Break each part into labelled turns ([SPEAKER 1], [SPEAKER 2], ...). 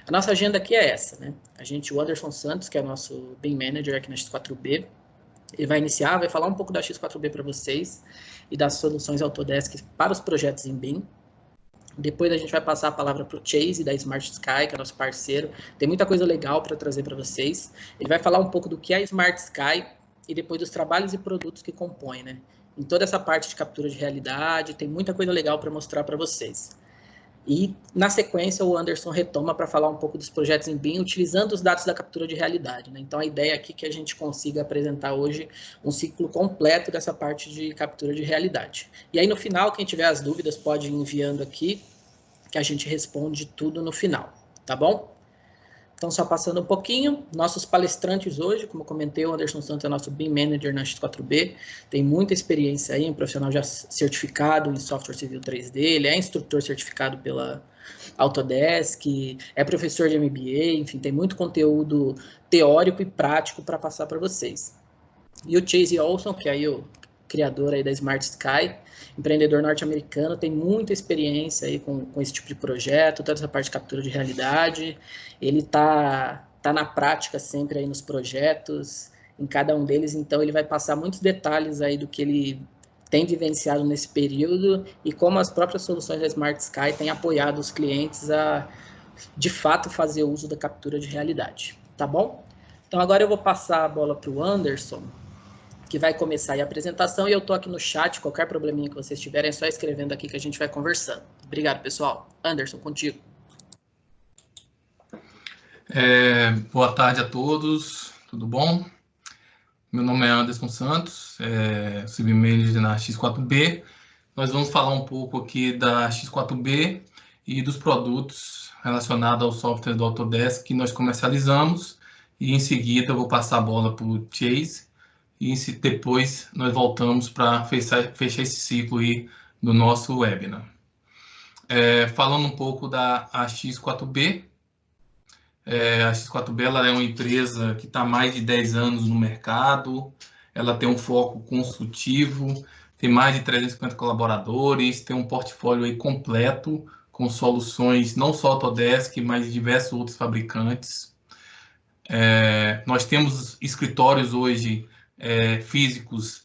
[SPEAKER 1] A nossa agenda aqui é essa, né? O Anderson Santos, que é nosso BIM Manager aqui na X4B, ele vai iniciar, vai falar um pouco da X4B para vocês e das soluções Autodesk para os projetos em BIM. Depois a gente vai passar a palavra para o Chase, da Smart Sky, que é nosso parceiro. Tem muita coisa legal para trazer para vocês. Ele vai falar um pouco do que é a Smart Sky e depois dos trabalhos e produtos que compõem, né? Em toda essa parte de captura de realidade, tem muita coisa legal para mostrar para vocês. E, na sequência, o Anderson retoma para falar um pouco dos projetos em BIM, utilizando os dados da captura de realidade, né? Então, a ideia aqui é que a gente consiga apresentar hoje um ciclo completo dessa parte de captura de realidade. E aí, no final, quem tiver as dúvidas pode ir enviando aqui, que a gente responde tudo no final, tá bom? Então, só passando um pouquinho, nossos palestrantes hoje, como eu comentei, o Anderson Santos é nosso BIM Manager na X4B, tem muita experiência aí, um profissional já certificado em software civil 3D, ele é instrutor certificado pela Autodesk, é professor de MBA, enfim, tem muito conteúdo teórico e prático para passar para vocês. E o Chase Olson, que é aí o criador aí da Smart Sky, empreendedor norte-americano, tem muita experiência aí com esse tipo de projeto, toda essa parte de captura de realidade. Ele tá na prática sempre aí nos projetos, em cada um deles, então ele vai passar muitos detalhes aí do que ele tem vivenciado nesse período e como as próprias soluções da Smart Sky têm apoiado os clientes a, de fato, fazer uso da captura de realidade. Tá bom? Então agora eu vou passar a bola para o Anderson, que vai começar aí a apresentação, e eu tô aqui no chat, qualquer probleminha que vocês tiverem, é só escrevendo aqui que a gente vai conversando. Obrigado, pessoal. Anderson, contigo.
[SPEAKER 2] Boa tarde a todos, tudo bom? Meu nome é Anderson Santos, submanager na X4B. Nós vamos falar um pouco aqui da X4B e dos produtos relacionados ao software do Autodesk que nós comercializamos, e em seguida eu vou passar a bola para o Chase, e depois nós voltamos para fechar esse ciclo aí do nosso webinar. Falando um pouco da X4B, a X4B ela é uma empresa que está há mais de 10 anos no mercado, ela tem um foco consultivo, tem mais de 350 colaboradores, tem um portfólio aí completo, com soluções não só Autodesk, mas de diversos outros fabricantes. Nós temos escritórios hoje físicos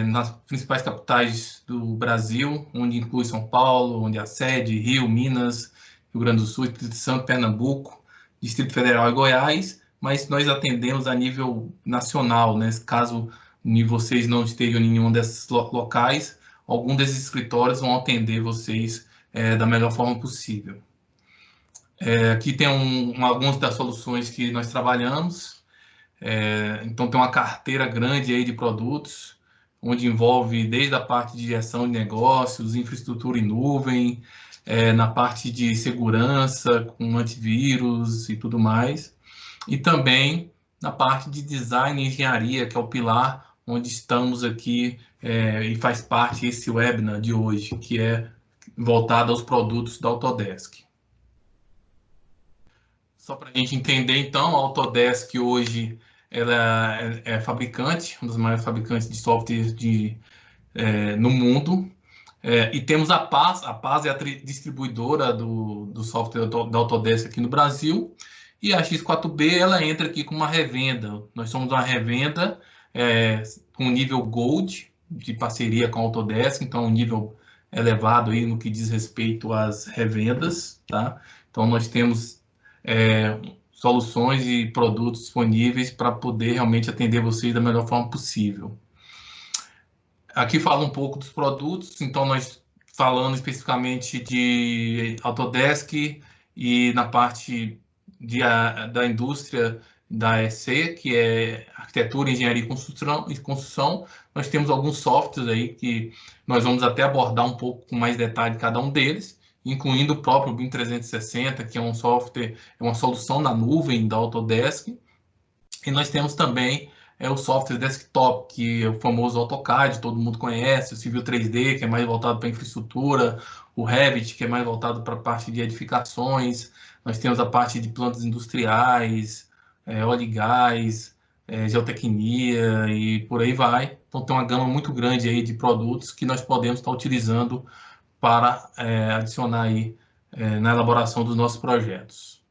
[SPEAKER 2] nas principais capitais do Brasil, onde inclui São Paulo, onde a sede, Rio, Minas, Rio Grande do Sul, Espírito Santo, Pernambuco, Distrito Federal e Goiás, mas nós atendemos a nível nacional, né? Caso vocês não estejam em nenhum desses locais, algum desses escritórios vão atender vocês da melhor forma possível. Aqui tem algumas das soluções que nós trabalhamos. Então, tem uma carteira grande aí de produtos, onde envolve desde a parte de gestão de negócios, infraestrutura em nuvem, na parte de segurança, com antivírus e tudo mais, e também na parte de design e engenharia, que é o pilar onde estamos aqui e faz parte esse webinar de hoje, que é voltado aos produtos da Autodesk. Só para a gente entender, então, a Autodesk hoje ela é fabricante, um dos maiores fabricantes de software no mundo. E temos a PAS é a distribuidora do software da Autodesk aqui no Brasil, e a X4B ela entra aqui com uma revenda. Nós somos uma revenda com nível Gold, de parceria com a Autodesk, então um nível elevado aí no que diz respeito às revendas, tá? Então nós temos soluções e produtos disponíveis para poder realmente atender vocês da melhor forma possível. Aqui fala um pouco dos produtos, então nós falando especificamente de Autodesk e na parte da indústria da EC, que é Arquitetura, Engenharia e Construção, nós temos alguns softwares aí que nós vamos até abordar um pouco com mais detalhe cada um deles, incluindo o próprio BIM 360, que é um software, é uma solução na nuvem da Autodesk. E nós temos também o software desktop, que é o famoso AutoCAD, todo mundo conhece, o Civil 3D, que é mais voltado para infraestrutura, o Revit, que é mais voltado para a parte de edificações, nós temos a parte de plantas industriais, óleo e gás, geotecnia e por aí vai. Então tem uma gama muito grande aí de produtos que nós podemos estar utilizando para adicionar aí na elaboração dos nossos projetos.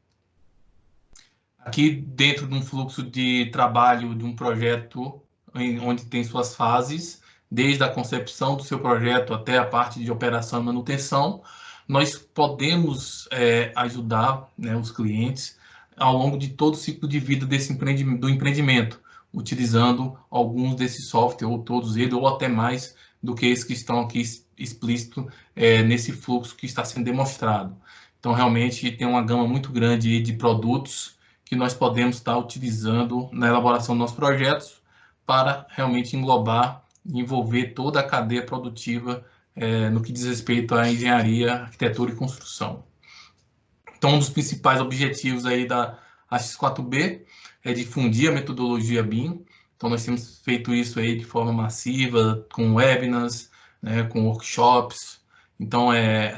[SPEAKER 2] aqui dentro de um fluxo de trabalho de um projeto onde tem suas fases, desde a concepção do seu projeto até a parte de operação e manutenção, nós podemos ajudar, né, os clientes ao longo de todo o ciclo de vida do empreendimento, utilizando alguns desses softwares, ou todos eles, ou até mais do que esses que estão aqui explícito nesse fluxo que está sendo demonstrado. Então, realmente, tem uma gama muito grande de produtos que nós podemos estar utilizando na elaboração dos nossos projetos para realmente englobar e envolver toda a cadeia produtiva no que diz respeito à engenharia, arquitetura e construção. Então, um dos principais objetivos aí da X4B é difundir a metodologia BIM. Então, nós temos feito isso aí de forma massiva, com webinars, né, com workshops. Então,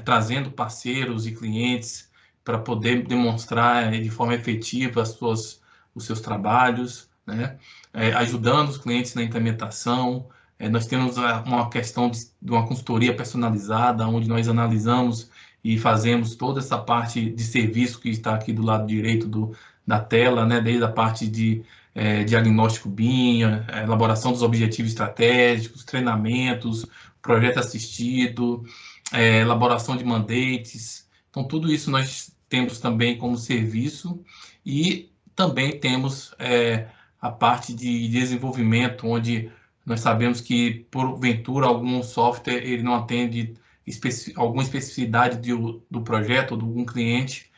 [SPEAKER 2] trazendo parceiros e clientes para poder demonstrar de forma efetiva os seus trabalhos, né, ajudando os clientes na implementação. Nós temos uma questão de uma consultoria personalizada, onde nós analisamos e fazemos toda essa parte de serviço que está aqui do lado direito da tela, né, desde a parte de diagnóstico BIM, elaboração dos objetivos estratégicos, treinamentos, projeto assistido, elaboração de mandates. Então, tudo isso nós temos também como serviço e também temos a parte de desenvolvimento, onde nós sabemos que, porventura, algum software ele não atende alguma especificidade do projeto ou de algum cliente.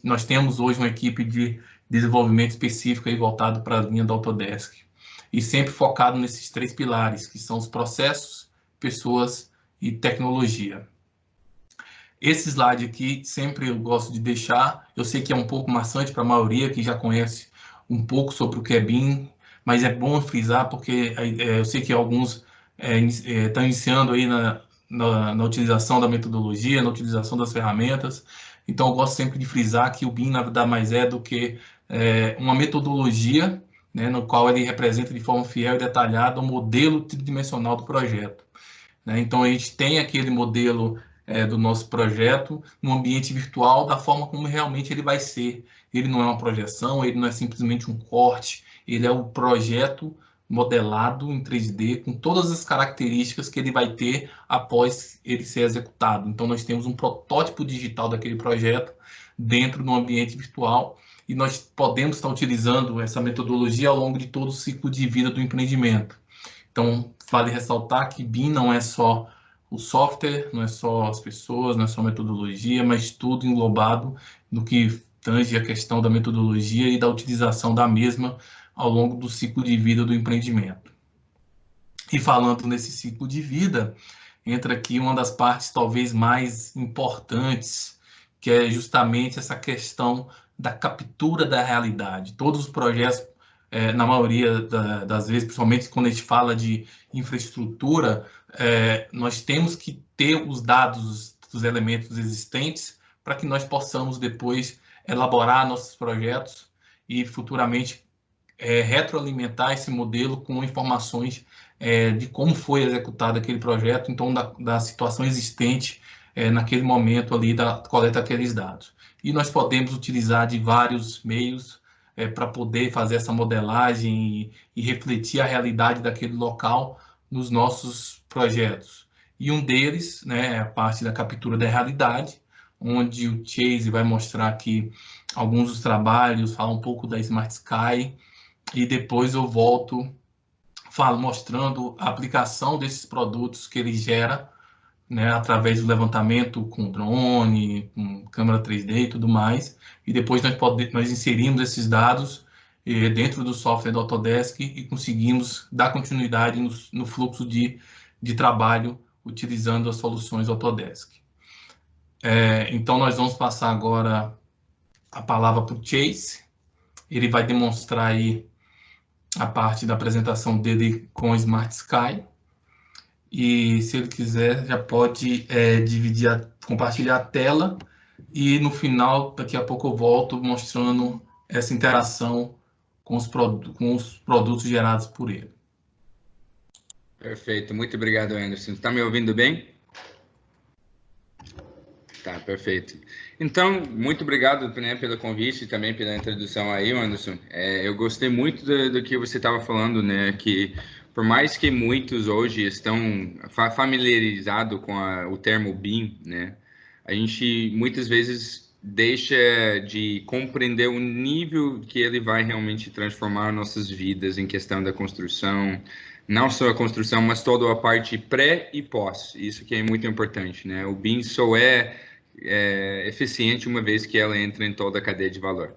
[SPEAKER 2] Nós temos hoje uma equipe de desenvolvimento específica e voltado para a linha da Autodesk. E sempre focado nesses 3 pilares, que são os processos, pessoas e tecnologia. Esse slide aqui, sempre eu gosto de deixar, eu sei que é um pouco maçante para a maioria que já conhece um pouco sobre o que é BIM, mas é bom frisar porque eu sei que alguns estão iniciando aí na utilização da metodologia, na utilização das ferramentas. Então, eu gosto sempre de frisar que o BIM nada mais é do que uma metodologia, né, no qual ele representa de forma fiel e detalhada o modelo tridimensional do projeto, né? Então, a gente tem aquele modelo do nosso projeto no ambiente virtual da forma como realmente ele vai ser. Ele não é uma projeção, ele não é simplesmente um corte, ele é um projeto modelado em 3D com todas as características que ele vai ter após ele ser executado. Então, nós temos um protótipo digital daquele projeto dentro do ambiente virtual e nós podemos estar utilizando essa metodologia ao longo de todo o ciclo de vida do empreendimento. Então, vale ressaltar que BIM não é só o software, não é só as pessoas, não é só a metodologia, mas tudo englobado no que tange a questão da metodologia e da utilização da mesma ao longo do ciclo de vida do empreendimento. E falando nesse ciclo de vida, entra aqui uma das partes talvez mais importantes, que é justamente essa questão da captura da realidade. Todos os projetos, na maioria das vezes, principalmente quando a gente fala de infraestrutura, nós temos que ter os dados dos elementos existentes para que nós possamos depois elaborar nossos projetos e futuramente retroalimentar esse modelo com informações de como foi executado aquele projeto, então da situação existente naquele momento ali da coleta daqueles dados. E nós podemos utilizar de vários meios para poder fazer essa modelagem e refletir a realidade daquele local nos nossos projetos. E um deles, né, é a parte da captura da realidade, onde o Chase vai mostrar aqui alguns dos trabalhos, falar um pouco da Smart Sky, e depois eu volto mostrando a aplicação desses produtos que ele gera, né, através do levantamento com drone, com câmera 3D e tudo mais, e depois nós inserimos esses dados dentro do software do Autodesk e conseguimos dar continuidade no fluxo de trabalho utilizando as soluções Autodesk. Então, nós vamos passar agora a palavra para o Chase. Ele vai demonstrar aí a parte da apresentação dele com o Smart Sky. E se ele quiser, já pode compartilhar a tela. E no final, daqui a pouco eu volto mostrando essa interação com os produtos gerados por ele.
[SPEAKER 3] Perfeito, muito obrigado, Anderson. Está me ouvindo bem? Tá, perfeito. Então, muito obrigado, né, pelo convite e também pela introdução aí, Anderson. Eu gostei muito do que você estava falando, né, que por mais que muitos hoje estão familiarizados com o termo BIM, né, a gente muitas vezes deixa de compreender o nível que ele vai realmente transformar nossas vidas em questão da construção, não só a construção, mas toda a parte pré e pós. Isso que é muito importante, né? O BIM só é eficiente uma vez que ela entra em toda a cadeia de valor.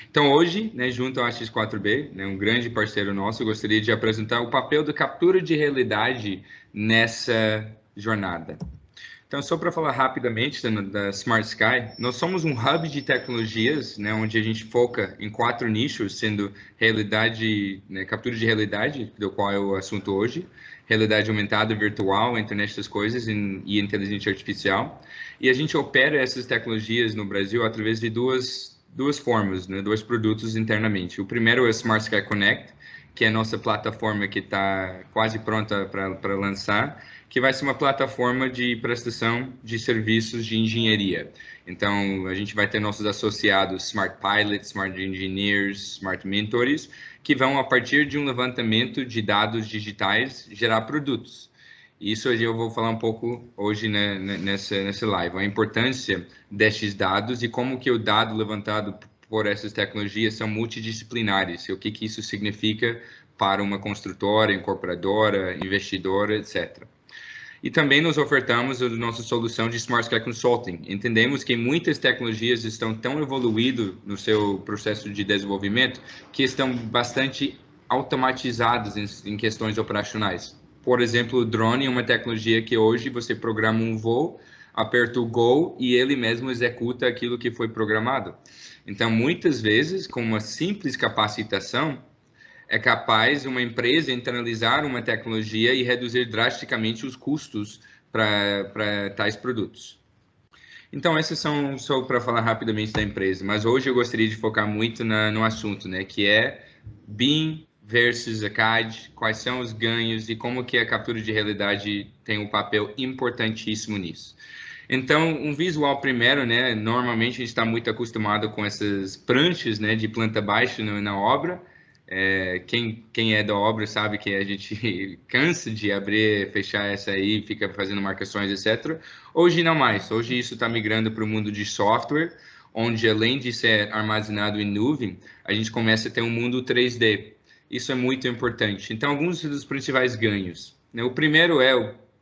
[SPEAKER 3] Então, hoje, né, junto ao X4B, né, um grande parceiro nosso, eu gostaria de apresentar o papel da captura de realidade nessa jornada. Então, só para falar rapidamente da Smart Sky, nós somos um hub de tecnologias, né, onde a gente foca em 4 nichos, sendo realidade, né, captura de realidade, do qual é o assunto hoje, realidade aumentada, virtual, internet das coisas e inteligência artificial. E a gente opera essas tecnologias no Brasil através de duas formas, né, 2 produtos internamente. O primeiro é o Smart Sky Connect, que é a nossa plataforma que está quase pronta para lançar, que vai ser uma plataforma de prestação de serviços de engenharia. Então, a gente vai ter nossos associados Smart Pilots, Smart Engineers, Smart Mentors, que vão, a partir de um levantamento de dados digitais, gerar produtos. Isso eu vou falar um pouco hoje, né, nessa live, a importância destes dados e como que o dado levantado por essas tecnologias são multidisciplinares, e o que isso significa para uma construtora, incorporadora, investidora, etc. E também nos ofertamos a nossa solução de Smart Sky Consulting. Entendemos que muitas tecnologias estão tão evoluídas no seu processo de desenvolvimento que estão bastante automatizadas em questões operacionais. Por exemplo, o drone é uma tecnologia que hoje você programa um voo, aperta o Go e ele mesmo executa aquilo que foi programado. Então, muitas vezes, com uma simples capacitação, é capaz uma empresa internalizar uma tecnologia e reduzir drasticamente os custos para tais produtos. Então, esses são só para falar rapidamente da empresa, mas hoje eu gostaria de focar muito no assunto, né, que é BIM versus a CAD, quais são os ganhos e como que a captura de realidade tem um papel importantíssimo nisso. Então, um visual primeiro, né, normalmente a gente está muito acostumado com essas pranchas, né, de planta baixa na obra. Quem é da obra sabe que a gente cansa de abrir, fechar essa aí, fica fazendo marcações, etc. Hoje não mais. Hoje isso está migrando para o mundo de software, onde além de ser armazenado em nuvem, a gente começa a ter um mundo 3D. Isso é muito importante. Então, alguns dos principais ganhos, né? O primeiro é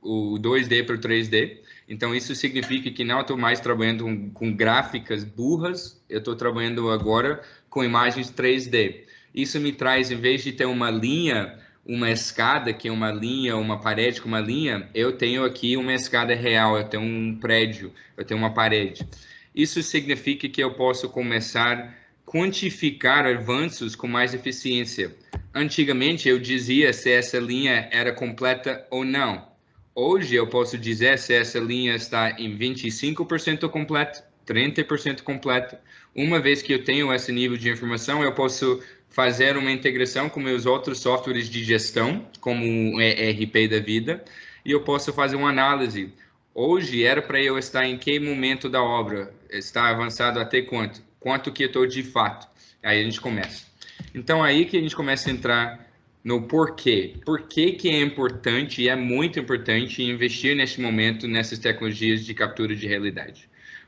[SPEAKER 3] o 2D para o 3D. Então, isso significa que não estou mais trabalhando com gráficas burras, eu estou trabalhando agora com imagens 3D. Isso me traz, em vez de ter uma linha, uma escada, que é uma linha, uma parede com uma linha, eu tenho aqui uma escada real, eu tenho um prédio, eu tenho uma parede. Isso significa que eu posso começar a quantificar avanços com mais eficiência. Antigamente, eu dizia se essa linha era completa ou não. Hoje, eu posso dizer se essa linha está em 25% completa, 30% completa. Uma vez que eu tenho esse nível de informação, eu posso fazer uma integração com meus outros softwares de gestão, como o ERP da vida, e eu posso fazer uma análise. Hoje era para eu estar em que momento da obra? Está avançado até quanto? Quanto que eu estou de fato? Aí a gente começa. Então, aí que a gente começa a entrar no porquê. Por que é importante e é muito importante investir neste momento nessas tecnologias de captura de realidade?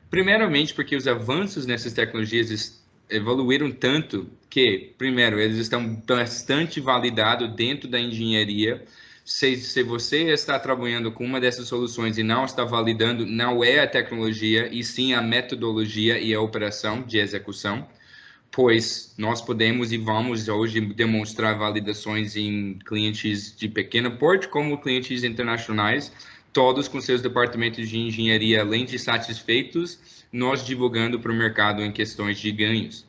[SPEAKER 3] Primeiramente, porque os avanços nessas tecnologias evoluíram tanto que, primeiro, eles estão bastante validados dentro da engenharia. Se você está trabalhando com uma dessas soluções e não está validando, não é a tecnologia, e sim a metodologia e a operação de execução, pois nós podemos e vamos hoje demonstrar validações em clientes de pequeno porte como clientes internacionais, todos com seus departamentos de engenharia, além de satisfeitos, nós divulgando para o mercado em questões de ganhos.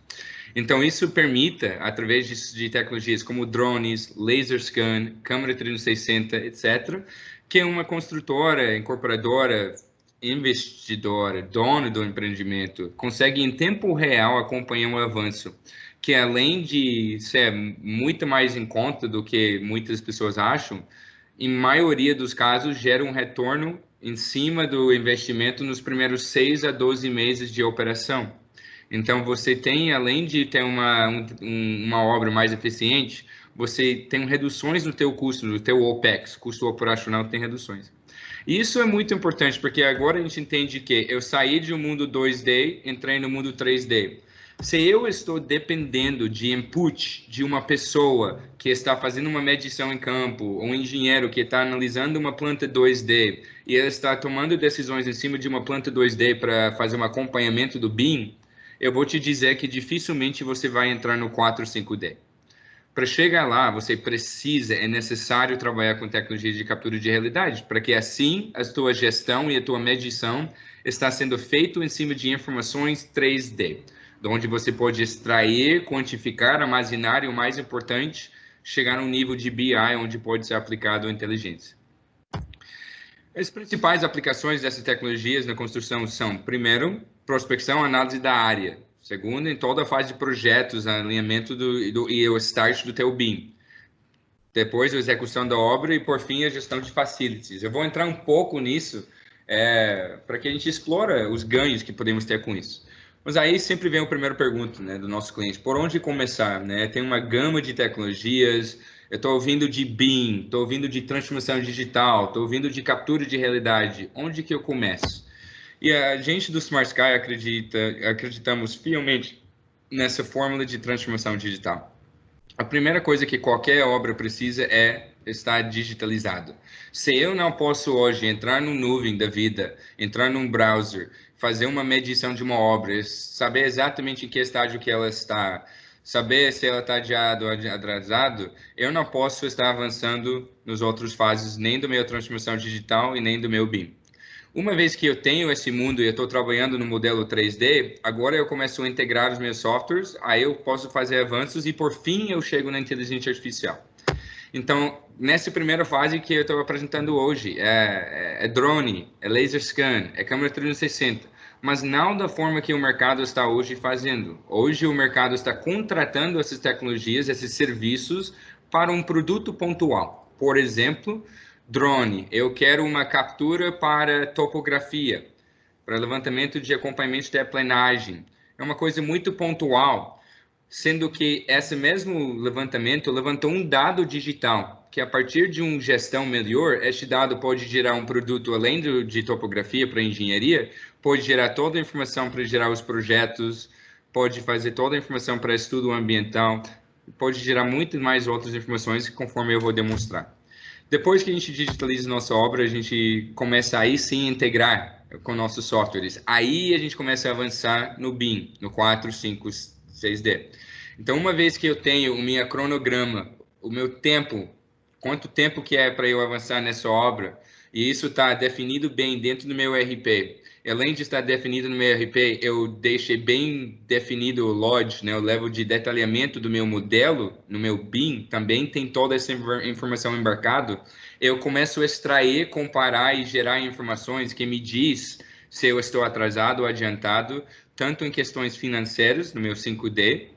[SPEAKER 3] Então, isso permite, através de tecnologias como drones, laser scan, câmera 360, etc., que uma construtora, incorporadora, investidora, dono do empreendimento, consegue em tempo real acompanhar um avanço que, além de ser muito mais em conta do que muitas pessoas acham, em maioria dos casos gera um retorno em cima do investimento nos primeiros 6 a 12 meses de operação. Então, você tem, além de ter uma obra mais eficiente, você tem reduções no teu custo, no teu OPEX, custo operacional tem reduções. E isso é muito importante, porque agora a gente entende que eu saí de um mundo 2D, entrei no mundo 3D. Se eu estou dependendo de input de uma pessoa que está fazendo uma medição em campo, um engenheiro que está analisando uma planta 2D e ele está tomando decisões em cima de uma planta 2D para fazer um acompanhamento do BIM, eu vou te dizer que dificilmente você vai entrar no 4, 5D. Para chegar lá, você precisa, é necessário trabalhar com tecnologias de captura de realidade, para que assim a tua gestão e a tua medição está sendo feito em cima de informações 3D, onde você pode extrair, quantificar, armazenar e o mais importante, chegar num nível de BI onde pode ser aplicado a inteligência. As principais aplicações dessas tecnologias na construção são, primeiro, prospecção, análise da área. Segundo, em toda a fase de projetos, alinhamento e o start do teu BIM. Depois, a execução da obra e, por fim, a gestão de facilities. Eu vou entrar um pouco nisso para que a gente explore os ganhos que podemos ter com isso. Mas aí sempre vem a primeira pergunta, né, do nosso cliente. Por onde começar? Né? Tem uma gama de tecnologias. Eu estou ouvindo de BIM, estou ouvindo de transformação digital, estou ouvindo de captura de realidade. Onde que eu começo? E a gente do Smart Sky acreditamos fielmente nessa fórmula de transformação digital. A primeira coisa que qualquer obra precisa é estar digitalizado. Se eu não posso hoje entrar no nuvem da vida, entrar num browser, fazer uma medição de uma obra, saber exatamente em que estágio que ela está, saber se ela está adiado ou atrasado, eu não posso estar avançando nos outros fases, nem do meu transformação digital e nem do meu BIM. Uma vez que eu tenho esse mundo e eu estou trabalhando no modelo 3D, agora eu começo a integrar os meus softwares, aí eu posso fazer avanços e, por fim, eu chego na inteligência artificial. Então, nessa primeira fase que eu estou apresentando hoje, é drone, é laser scan, é câmera 360, mas não da forma que o mercado está hoje fazendo. Hoje o mercado está contratando essas tecnologias, esses serviços, para um produto pontual. Por exemplo, drone, eu quero uma captura para topografia, para levantamento de acompanhamento de terraplenagem. É uma coisa muito pontual, sendo que esse mesmo levantamento levantou um dado digital, que a partir de uma gestão melhor, este dado pode gerar um produto além de topografia para engenharia, pode gerar toda a informação para gerar os projetos, pode fazer toda a informação para estudo ambiental, pode gerar muito mais outras informações conforme eu vou demonstrar. Depois que a gente digitaliza nossa obra, a gente começa aí sim a integrar com nossos softwares. Aí a gente começa a avançar no BIM, no 4, 5, 6D. Então, uma vez que eu tenho o meu cronograma, o meu tempo, quanto tempo que é para eu avançar nessa obra, e isso está definido bem dentro do meu RP. Além de estar definido no meu RP, eu deixei bem definido o LOD, né, o level de detalhamento do meu modelo, no meu BIM, também tem toda essa informação embarcado. Eu começo a extrair, comparar e gerar informações que me diz se eu estou atrasado ou adiantado, tanto em questões financeiras, no meu 5D,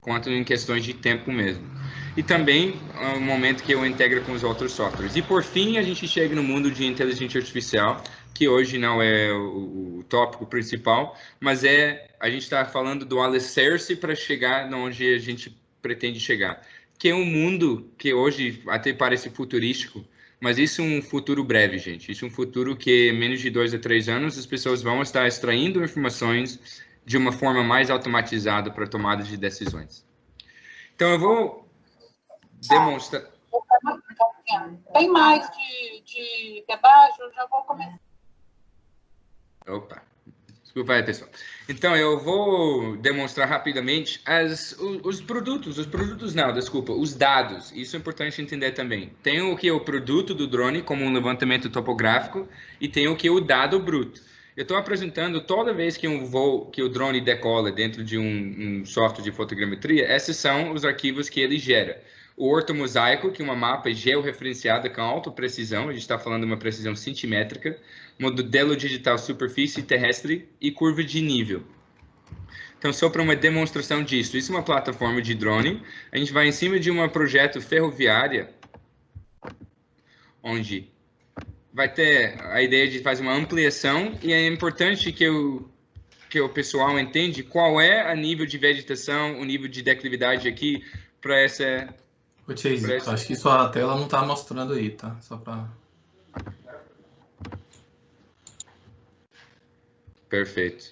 [SPEAKER 3] quanto em questões de tempo mesmo. E também o momento que eu integro com os outros softwares. E por fim, a gente chega no mundo de inteligência artificial, que hoje não é o tópico principal, mas a gente está falando do alicerce para chegar onde a gente pretende chegar. Que é um mundo que hoje até parece futurístico, mas isso é um futuro breve, gente. Isso é um futuro que, em menos de 2 a 3 anos, as pessoas vão estar extraindo informações de uma forma mais automatizada para tomada de decisões. Então, eu vou demonstrar...
[SPEAKER 4] Bem mais de debaixo, eu já vou começar.
[SPEAKER 3] Opa, desculpa aí, pessoal. Então, eu vou demonstrar rapidamente os produtos não, desculpa, os dados. Isso é importante entender também. Tem o que é o produto do drone, como um levantamento topográfico, e tem o que é o dado bruto. Eu estou apresentando toda vez que que o drone decola dentro de um software de fotogrametria, esses são os arquivos que ele gera. O ortomosaico, que é uma mapa georreferenciada com alta precisão, a gente está falando de uma precisão centimétrica, modelo digital superfície terrestre e curva de nível. Então, só para uma demonstração disso, isso é uma plataforma de drone, a gente vai em cima de um projeto ferroviária, onde vai ter a ideia de fazer uma ampliação e é importante que o pessoal entende qual é a nível de vegetação, o nível de declividade aqui para essa...
[SPEAKER 2] Ô, Chase, acho que sua tela não está mostrando aí, tá? Só para...
[SPEAKER 3] Perfeito.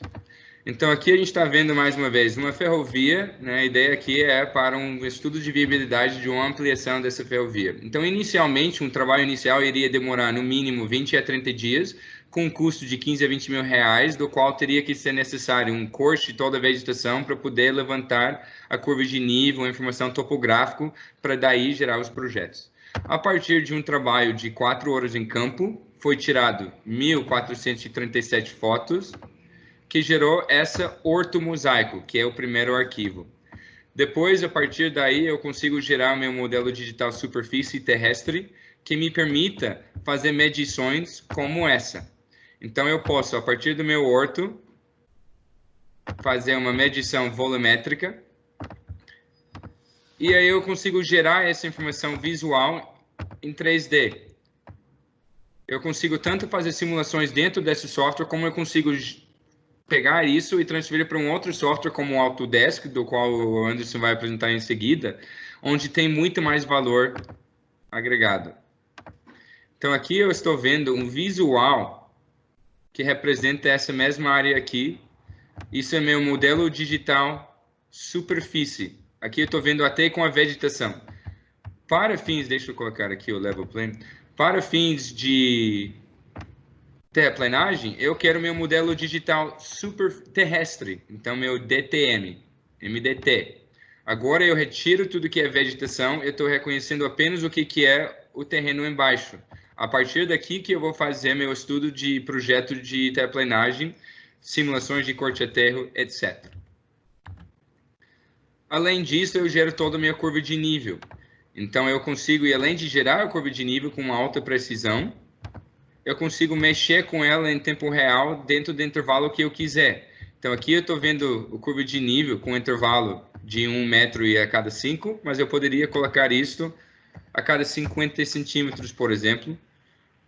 [SPEAKER 3] Então, aqui a gente está vendo, mais uma vez, uma ferrovia, né? A ideia aqui é para um estudo de viabilidade de uma ampliação dessa ferrovia. Então, inicialmente, um trabalho inicial iria demorar, no mínimo, 20 a 30 dias, com um custo de 15 a 20 mil reais, do qual teria que ser necessário um corte de toda a vegetação para poder levantar a curva de nível, a informação topográfica, para daí gerar os projetos. A partir de um trabalho de 4 horas em campo, foi tirado 1.437 fotos, que gerou essa ortomosaico, que é o primeiro arquivo. Depois, a partir daí, eu consigo gerar meu modelo digital superfície terrestre, que me permita fazer medições como essa. Então, eu posso, a partir do meu orto, fazer uma medição volumétrica, e aí eu consigo gerar essa informação visual em 3D. Eu consigo tanto fazer simulações dentro desse software, como eu consigo pegar isso e transferir para um outro software como o Autodesk, do qual o Anderson vai apresentar em seguida, onde tem muito mais valor agregado. Então, aqui eu estou vendo um visual que representa essa mesma área aqui. Isso é meu modelo digital superfície. Aqui eu estou vendo até com a vegetação. Para fins, deixa eu colocar aqui o level plane, para fins de terraplanagem, eu quero meu modelo digital super terrestre, então meu DTM, MDT. Agora eu retiro tudo que é vegetação, eu estou reconhecendo apenas o que é o terreno embaixo. A partir daqui que eu vou fazer meu estudo de projeto de terraplanagem, simulações de corte a terra, etc. Além disso, eu gero toda a minha curva de nível. Então eu consigo, e além de gerar a curva de nível com uma alta precisão, eu consigo mexer com ela em tempo real dentro do intervalo que eu quiser. Então, aqui eu estou vendo o curva de nível com intervalo de 1 metro e a cada 5, mas eu poderia colocar isso a cada 50 centímetros, por exemplo,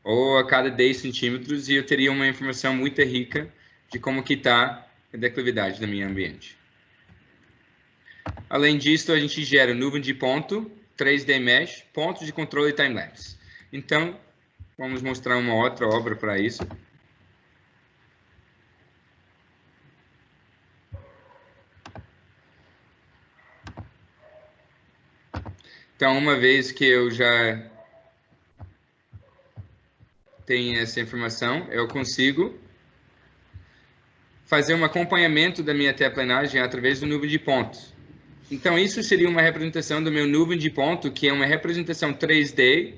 [SPEAKER 3] ou a cada 10 centímetros, e eu teria uma informação muito rica de como que está a declividade do meu ambiente. Além disso, a gente gera nuvem de ponto, 3D Mesh, pontos de controle e time-lapse. Então, vamos mostrar uma outra obra para isso. Então, uma vez que eu já tenho essa informação, eu consigo fazer um acompanhamento da minha terraplanagem através do nuvem de pontos. Então, isso seria uma representação do meu nuvem de ponto, que é uma representação 3D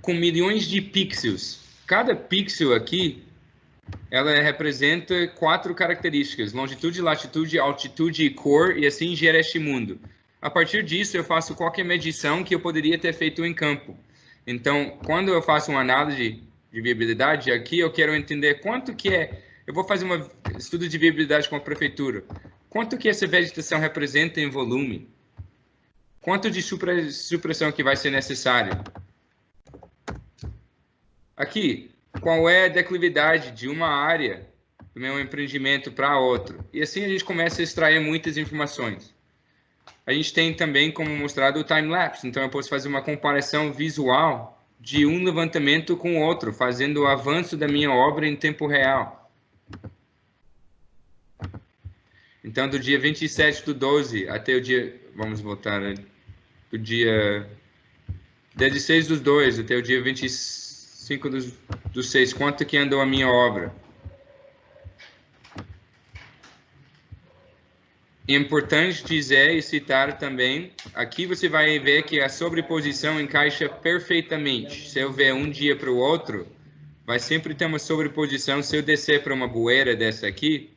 [SPEAKER 3] com milhões de pixels. Cada pixel aqui, ela representa 4 características: longitude, latitude, altitude e cor, e assim gera este mundo. A partir disso, eu faço qualquer medição que eu poderia ter feito em campo. Então, quando eu faço uma análise de viabilidade, aqui eu quero entender quanto que é... Eu vou fazer um estudo de viabilidade com a prefeitura. Quanto que essa vegetação representa em volume? Quanto de supressão que vai ser necessário? Aqui, qual é a declividade de uma área do meu empreendimento para outra? E assim a gente começa a extrair muitas informações. A gente tem também, como mostrado, o time-lapse. Então, eu posso fazer uma comparação visual de um levantamento com o outro, fazendo o avanço da minha obra em tempo real. Então, do dia 27/12 até o dia... Vamos voltar, né? Do dia 16/2 até o dia 25/6. Quanto que andou a minha obra? É importante dizer e citar também, aqui você vai ver que a sobreposição encaixa perfeitamente. Se eu ver um dia para o outro, vai sempre ter uma sobreposição. Se eu descer para uma bueira dessa aqui,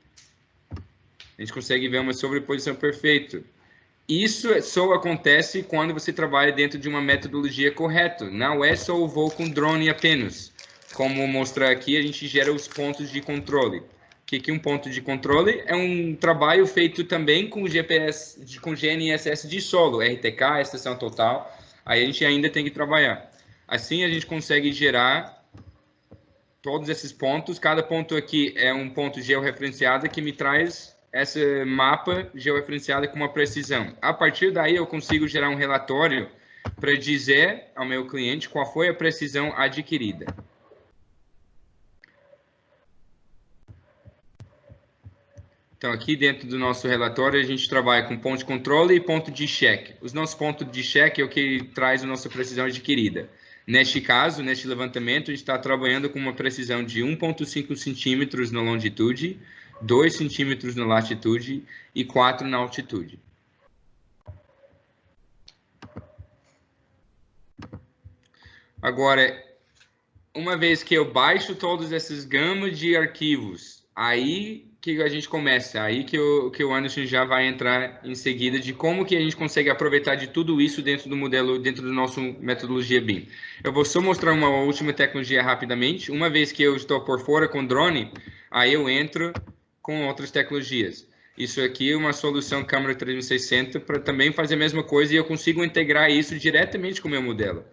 [SPEAKER 3] a gente consegue ver uma sobreposição perfeita. Isso só acontece quando você trabalha dentro de uma metodologia correta. Não é só o voo com drone apenas. Como mostrar aqui, a gente gera os pontos de controle. Que um ponto de controle é um trabalho feito também com GPS, com GNSS de solo, RTK, estação total. Aí a gente ainda tem que trabalhar. Assim a gente consegue gerar todos esses pontos. Cada ponto aqui é um ponto georreferenciado que me traz esse mapa georreferenciado com uma precisão. A partir daí, eu consigo gerar um relatório para dizer ao meu cliente qual foi a precisão adquirida. Então, aqui dentro do nosso relatório, a gente trabalha com ponto de controle e ponto de cheque. Os nossos pontos de cheque é o que traz a nossa precisão adquirida. Neste caso, neste levantamento, a gente está trabalhando com uma precisão de 1,5 centímetros na longitude, 2 centímetros na latitude e 4 na altitude. Agora, uma vez que eu baixo todas essas gamas de arquivos, aí que a gente começa, aí que o Anderson já vai entrar em seguida de como que a gente consegue aproveitar de tudo isso dentro do modelo, dentro do nosso metodologia BIM. Eu vou só mostrar uma última tecnologia rapidamente. Uma vez que eu estou por fora com drone, aí eu entro com outras tecnologias. Isso aqui é uma solução câmera 360 para também fazer a mesma coisa e eu consigo integrar isso diretamente com o meu modelo.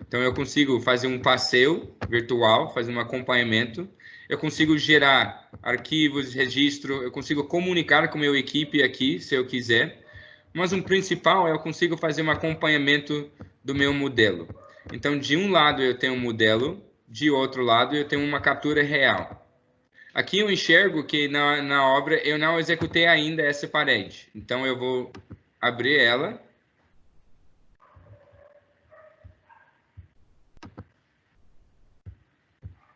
[SPEAKER 3] Então, eu consigo fazer um passeio virtual, fazer um acompanhamento. Eu consigo gerar arquivos, registro, eu consigo comunicar com a minha equipe aqui, se eu quiser. Mas o principal é eu consigo fazer um acompanhamento do meu modelo. Então, de um lado eu tenho um modelo, de outro lado eu tenho uma captura real. Aqui eu enxergo que na obra eu não executei ainda essa parede. Então, eu vou abrir ela.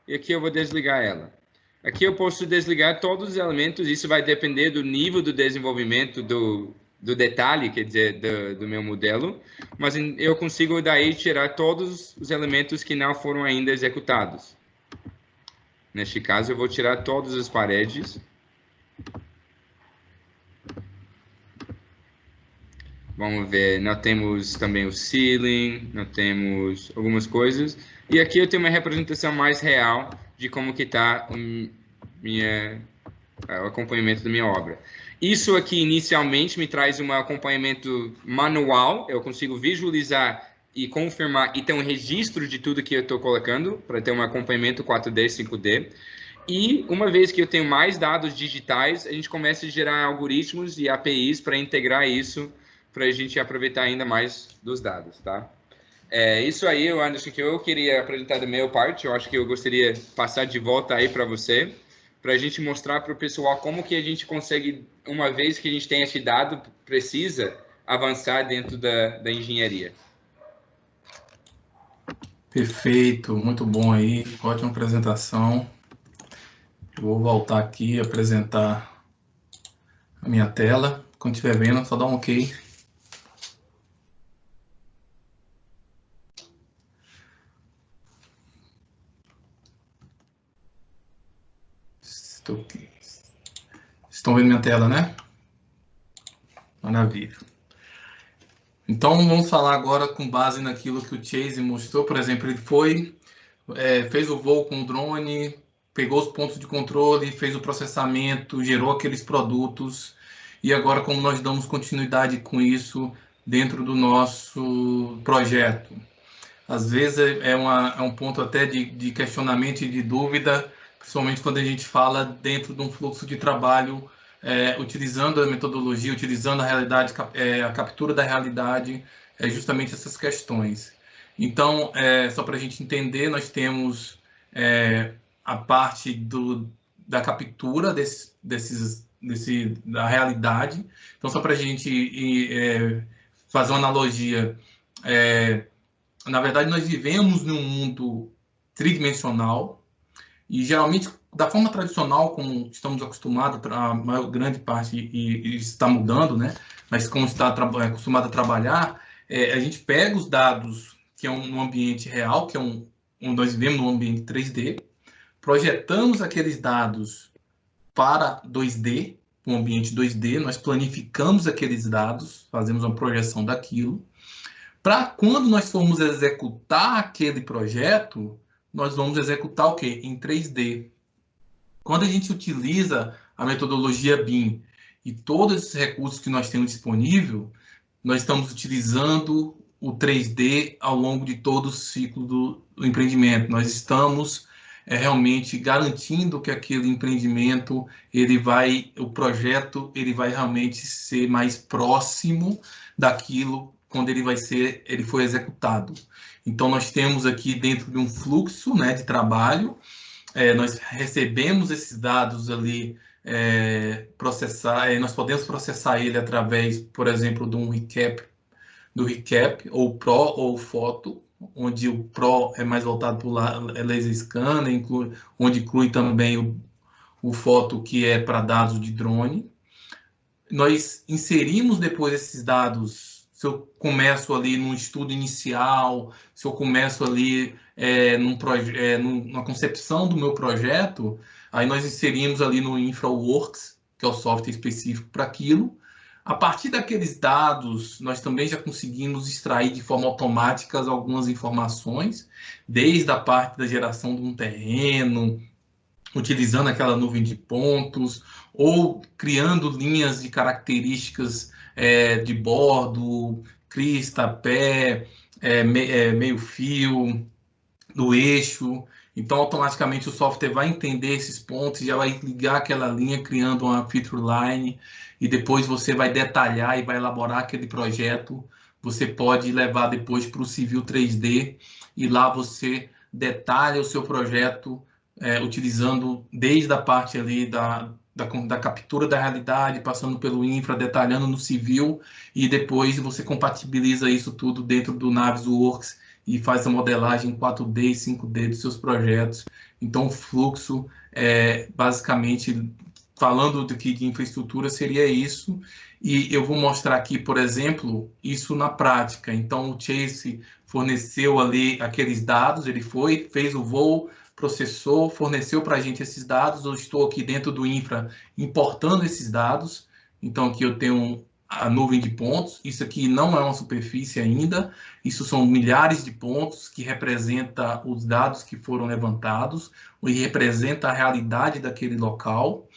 [SPEAKER 3] E aqui eu vou desligar ela. Aqui eu posso desligar todos os elementos, isso vai depender do nível do desenvolvimento do detalhe, quer dizer, do meu modelo, mas eu consigo daí tirar todos os elementos que não foram ainda executados. Neste caso, eu vou tirar todas as paredes. Vamos ver, nós temos também o ceiling, nós temos algumas coisas. E aqui eu tenho uma representação mais real de como que está o acompanhamento da minha obra. Isso aqui inicialmente me traz um acompanhamento manual, eu consigo visualizar e confirmar e ter um registro de tudo que eu estou colocando para ter um acompanhamento 4D, 5D. E uma vez que eu tenho mais dados digitais, a gente começa a gerar algoritmos e APIs para integrar isso, para a gente aproveitar ainda mais dos dados, tá? Isso aí, Anderson, que eu queria apresentar da minha parte. Eu acho que eu gostaria de passar de volta aí para você, para a gente mostrar para o pessoal como que a gente consegue, uma vez que a gente tem esse dado, precisa avançar dentro da engenharia.
[SPEAKER 2] Perfeito, muito bom aí, ótima apresentação. Eu vou voltar aqui e apresentar a minha tela. Quando estiver vendo, só dá um OK. Estão vendo minha tela, né? Maravilha. Então, vamos falar agora com base naquilo que o Chase mostrou. Por exemplo, ele fez o voo com o drone, pegou os pontos de controle, fez o processamento, gerou aqueles produtos. E agora, como nós damos continuidade com isso dentro do nosso projeto? Às vezes é um ponto até de questionamento e de dúvida, principalmente quando a gente fala dentro de um fluxo de trabalho, utilizando a metodologia, utilizando a realidade, a captura da realidade, justamente essas questões. Então, só para a gente entender, nós temos a parte da captura da realidade. Então, só para a gente fazer uma analogia, na verdade, nós vivemos num mundo tridimensional e, geralmente, da forma tradicional, como estamos acostumados, a maior grande parte, e está mudando, né? Mas como está acostumado a trabalhar, a gente pega os dados que é um ambiente real, que nós vivemos num ambiente 3D, projetamos aqueles dados para 2D, um ambiente 2D, nós planificamos aqueles dados, fazemos uma projeção daquilo, para quando nós formos executar aquele projeto, nós vamos executar o quê? Em 3D. Quando a gente utiliza a metodologia BIM e todos esses recursos que nós temos disponível, nós estamos utilizando o 3D ao longo de todo o ciclo do empreendimento. Nós estamos realmente garantindo que aquele empreendimento, o projeto, ele vai realmente ser mais próximo daquilo quando ele foi executado. Então, nós temos aqui dentro de um fluxo, né, de trabalho, nós recebemos esses dados ali, nós podemos processar ele através, por exemplo, de um recap, ou Pro ou Foto, onde o Pro é mais voltado para o laser scanner, onde inclui também o Foto, que é para dados de drone. Nós inserimos depois esses dados, se eu começo ali num estudo inicial, se eu começo ali numa concepção do meu projeto, aí nós inserimos ali no InfraWorks, que é o software específico para aquilo. A partir daqueles dados, nós também já conseguimos extrair de forma automática algumas informações, desde a parte da geração de um terreno, utilizando aquela nuvem de pontos, ou criando linhas de características de bordo, crista, pé, meio fio, do eixo. Então, automaticamente, o software vai entender esses pontos e já vai ligar aquela linha, criando uma feature line, e depois você vai detalhar e vai elaborar aquele projeto. Você pode levar depois para o Civil 3D, e lá você detalha o seu projeto, utilizando desde a parte ali da captura da realidade, passando pelo infra, detalhando no civil, e depois você compatibiliza isso tudo dentro do Navisworks e faz a modelagem 4D e 5D dos seus projetos. Então, o fluxo, basicamente, falando aqui de infraestrutura, seria isso. E eu vou mostrar aqui, por exemplo, isso na prática. Então, o Chase forneceu ali aqueles dados, ele fez o voo, processou, forneceu para a gente esses dados. Eu estou aqui dentro do infra importando esses dados. Então, aqui eu tenho a nuvem de pontos. Isso aqui não é uma superfície ainda, isso são milhares de pontos que representam os dados que foram levantados, e representa a realidade daquele local.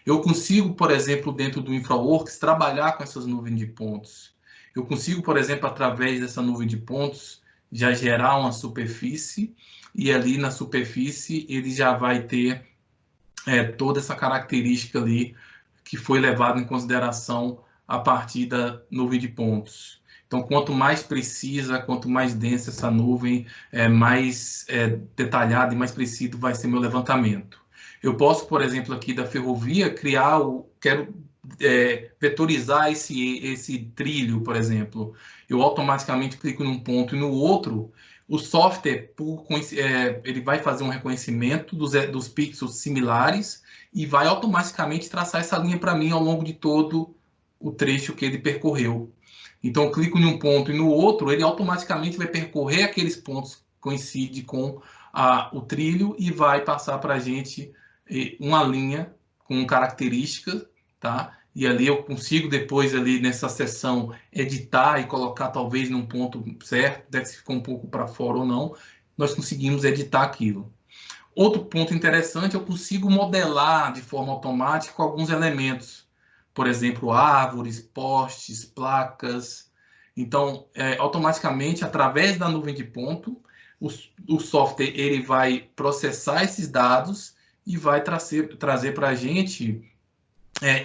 [SPEAKER 2] Eu consigo, por exemplo, dentro do InfraWorks, trabalhar com essas nuvens de pontos. Eu consigo, por exemplo, através dessa nuvem de pontos, já gerar uma superfície, e ali na superfície ele já vai ter toda essa característica ali que foi levada em consideração a partir da nuvem de pontos. Então, quanto mais precisa, quanto mais densa essa nuvem, mais detalhada e mais preciso vai ser meu levantamento. Eu posso, por exemplo, aqui da ferrovia, quero vetorizar esse trilho, por exemplo. Eu automaticamente clico num ponto e no outro, o software, ele vai fazer um reconhecimento dos pixels similares e vai automaticamente traçar essa linha para mim ao longo de todo o trecho que ele percorreu. Então, eu clico em um ponto e no outro, ele automaticamente vai percorrer aqueles pontos que coincidem com o trilho e vai passar para a gente uma linha com características, tá? E ali eu consigo depois, ali nessa seção, editar e colocar talvez num ponto certo, deve se ficou um pouco para fora ou não, nós conseguimos editar aquilo. Outro ponto interessante, eu consigo modelar de forma automática alguns elementos, por exemplo, árvores, postes, placas. Então, automaticamente, através da nuvem de ponto, o software ele vai processar esses dados e vai trazer para a gente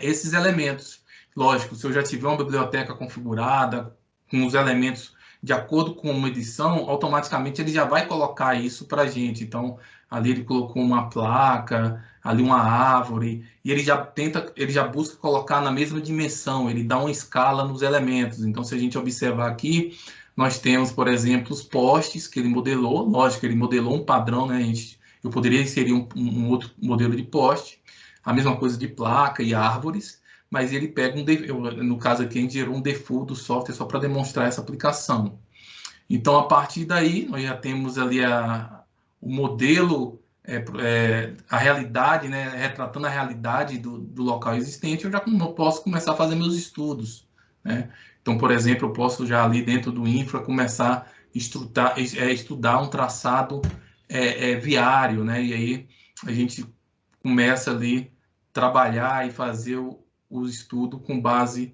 [SPEAKER 2] esses elementos. Lógico, se eu já tiver uma biblioteca configurada, com os elementos de acordo com uma edição, automaticamente ele já vai colocar isso para a gente. Então, ali ele colocou uma placa, ali uma árvore, e ele já busca colocar na mesma dimensão, ele dá uma escala nos elementos. Então, se a gente observar aqui, nós temos, por exemplo, os postes que ele modelou. Lógico, ele modelou um padrão, né? Eu poderia inserir um outro modelo de poste, a mesma coisa de placa e árvores, mas ele pega no caso aqui, a gente gerou um default do software só para demonstrar essa aplicação. Então, a partir daí, nós já temos ali o modelo, a realidade, né, retratando a realidade do local existente, eu já posso começar a fazer meus estudos, né? Então, por exemplo, eu posso já ali dentro do infra começar a estudar um traçado viário, né? E aí a gente começa ali trabalhar e fazer o estudo com base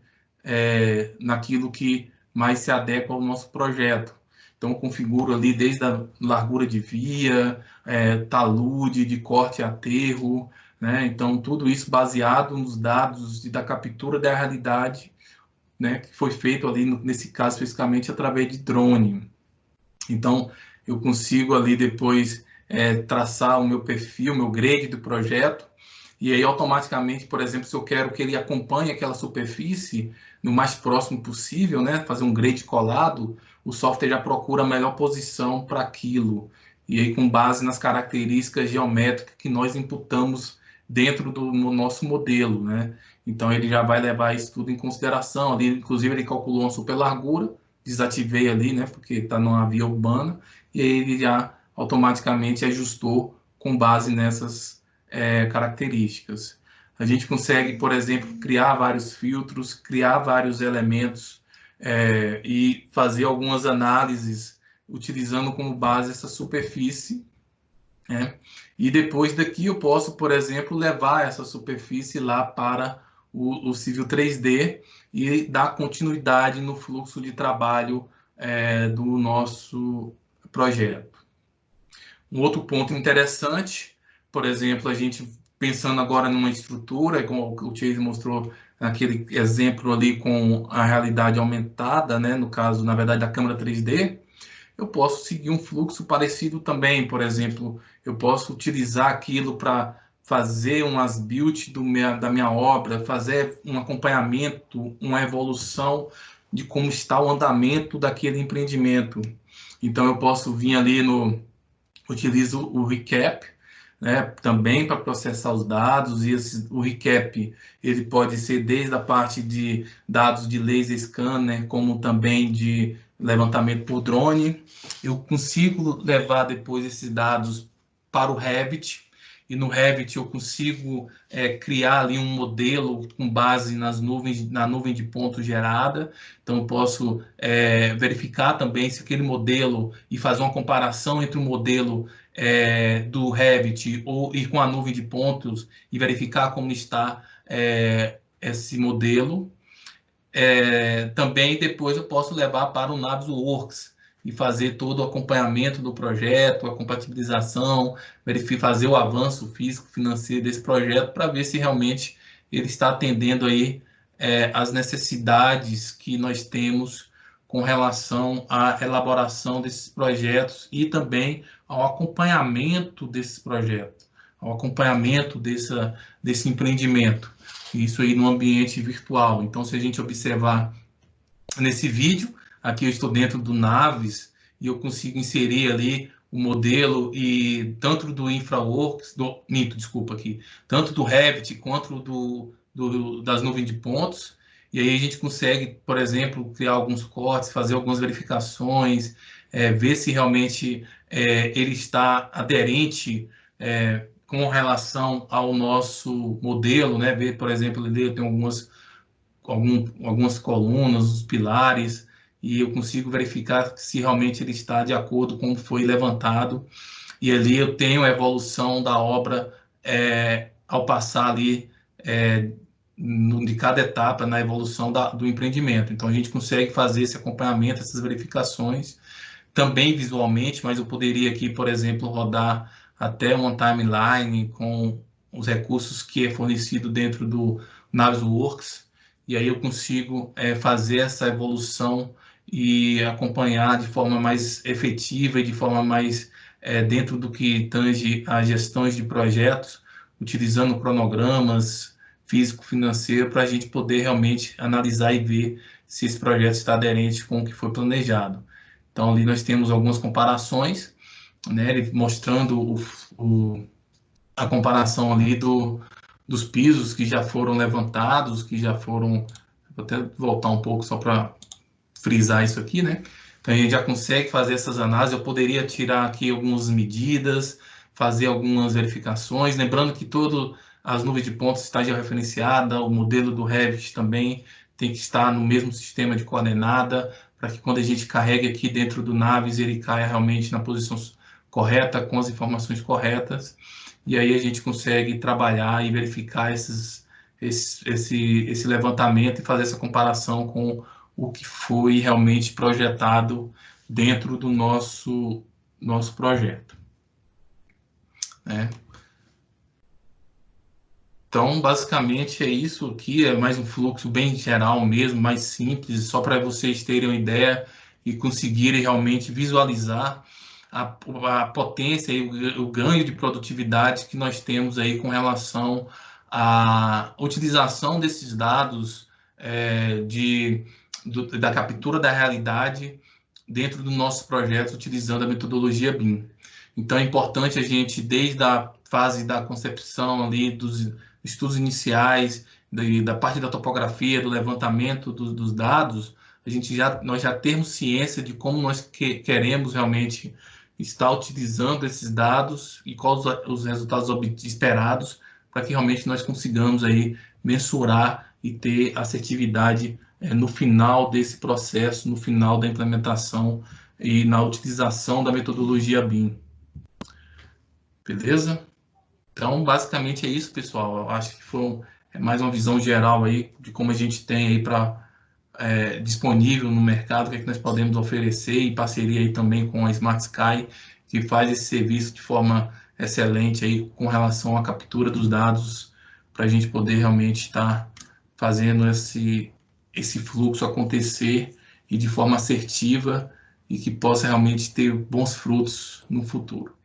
[SPEAKER 2] naquilo que mais se adequa ao nosso projeto. Então, eu configuro ali desde a largura de via, talude, de corte e aterro, né? Então, tudo isso baseado nos dados e da captura da realidade, né, que foi feito ali, nesse caso, especificamente, através de drone. Então, eu consigo ali depois traçar o meu perfil, o meu grade do projeto, e aí automaticamente, por exemplo, se eu quero que ele acompanhe aquela superfície no mais próximo possível, né, fazer um grade colado, o software já procura a melhor posição para aquilo, e aí com base nas características geométricas que nós imputamos dentro do nosso modelo, né? Então ele já vai levar isso tudo em consideração, ali, inclusive ele calculou uma super largura, desativei ali, né, porque está numa via urbana, e aí ele já automaticamente ajustou com base nessas características. A gente consegue, por exemplo, criar vários filtros, criar vários elementos e fazer algumas análises utilizando como base essa superfície, né? E depois daqui eu posso, por exemplo, levar essa superfície lá para o Civil 3D e dar continuidade no fluxo de trabalho do nosso projeto. Um outro ponto interessante, por exemplo, a gente pensando agora numa estrutura, como o Chase mostrou naquele exemplo ali com a realidade aumentada, né, no caso, na verdade, da câmera 3D, eu posso seguir um fluxo parecido também. Por exemplo, eu posso utilizar aquilo para fazer umas build da minha obra, fazer um acompanhamento, uma evolução de como está o andamento daquele empreendimento. Então, eu posso vir ali utilizo o recap, né, também para processar os dados, e o recap ele pode ser desde a parte de dados de laser scanner, como também de levantamento por drone. Eu consigo levar depois esses dados para o Revit, e no Revit eu consigo criar ali um modelo com base na nuvem de pontos gerada. Então eu posso verificar também se aquele modelo e fazer uma comparação entre o modelo do Revit e com a nuvem de pontos e verificar como está esse modelo. Também depois eu posso levar para o Navisworks e fazer todo o acompanhamento do projeto, a compatibilização, fazer o avanço físico financeiro desse projeto para ver se realmente ele está atendendo aí as necessidades que nós temos com relação à elaboração desses projetos e também ao acompanhamento desses projetos, ao acompanhamento desse empreendimento. Isso aí no ambiente virtual. Então, se a gente observar nesse vídeo, aqui eu estou dentro do Navis e eu consigo inserir ali o modelo e tanto do InfraWorks, tanto do Revit quanto das nuvens de pontos. E aí a gente consegue, por exemplo, criar alguns cortes, fazer algumas verificações, ver se realmente ele está aderente com relação ao nosso modelo, né? Ver, por exemplo, ali tem algumas colunas, os pilares, e eu consigo verificar se realmente ele está de acordo com o que foi levantado. E ali eu tenho a evolução da obra ao passar ali de cada etapa na evolução do empreendimento. Então a gente consegue fazer esse acompanhamento, essas verificações, também visualmente, mas eu poderia aqui, por exemplo, rodar até uma timeline com os recursos que é fornecido dentro do Navisworks, e aí eu consigo fazer essa evolução e acompanhar de forma mais efetiva e de forma mais dentro do que tange as gestões de projetos, utilizando cronogramas físico-financeiro para a gente poder realmente analisar e ver se esse projeto está aderente com o que foi planejado. Então, ali nós temos algumas comparações, né, mostrando a comparação ali dos pisos que já foram levantados, que já foram... Vou até voltar um pouco só para frisar isso aqui, né? Então, a gente já consegue fazer essas análises. Eu poderia tirar aqui algumas medidas, fazer algumas verificações, lembrando que todas as nuvens de pontos está georreferenciada, o modelo do Revit também tem que estar no mesmo sistema de coordenada, para que quando a gente carregue aqui dentro do Navis, ele caia realmente na posição correta, com as informações corretas, e aí a gente consegue trabalhar e verificar esse levantamento e fazer essa comparação com o que foi realmente projetado dentro do nosso projeto, né? Então, basicamente é isso aqui, é mais um fluxo bem geral mesmo, mais simples, só para vocês terem uma ideia e conseguirem realmente visualizar a potência e o ganho de produtividade que nós temos aí com relação à utilização desses dados da captura da realidade dentro do nosso projeto, utilizando a metodologia BIM. Então, é importante a gente, desde a fase da concepção ali, dos estudos iniciais, da parte da topografia, do levantamento dos dados, nós já temos ciência de como nós queremos realmente estar utilizando esses dados e quais os resultados esperados para que realmente nós consigamos aí mensurar e ter assertividade no final desse processo, no final da implementação e na utilização da metodologia BIM. Beleza? Então, basicamente é isso, pessoal. Eu acho que foi mais uma visão geral aí de como a gente tem aí disponível no mercado, o que é que nós podemos oferecer, em parceria aí também com a Smart Sky, que faz esse serviço de forma excelente aí com relação à captura dos dados, para a gente poder realmente estar fazendo esse fluxo acontecer e de forma assertiva e que possa realmente ter bons frutos no futuro.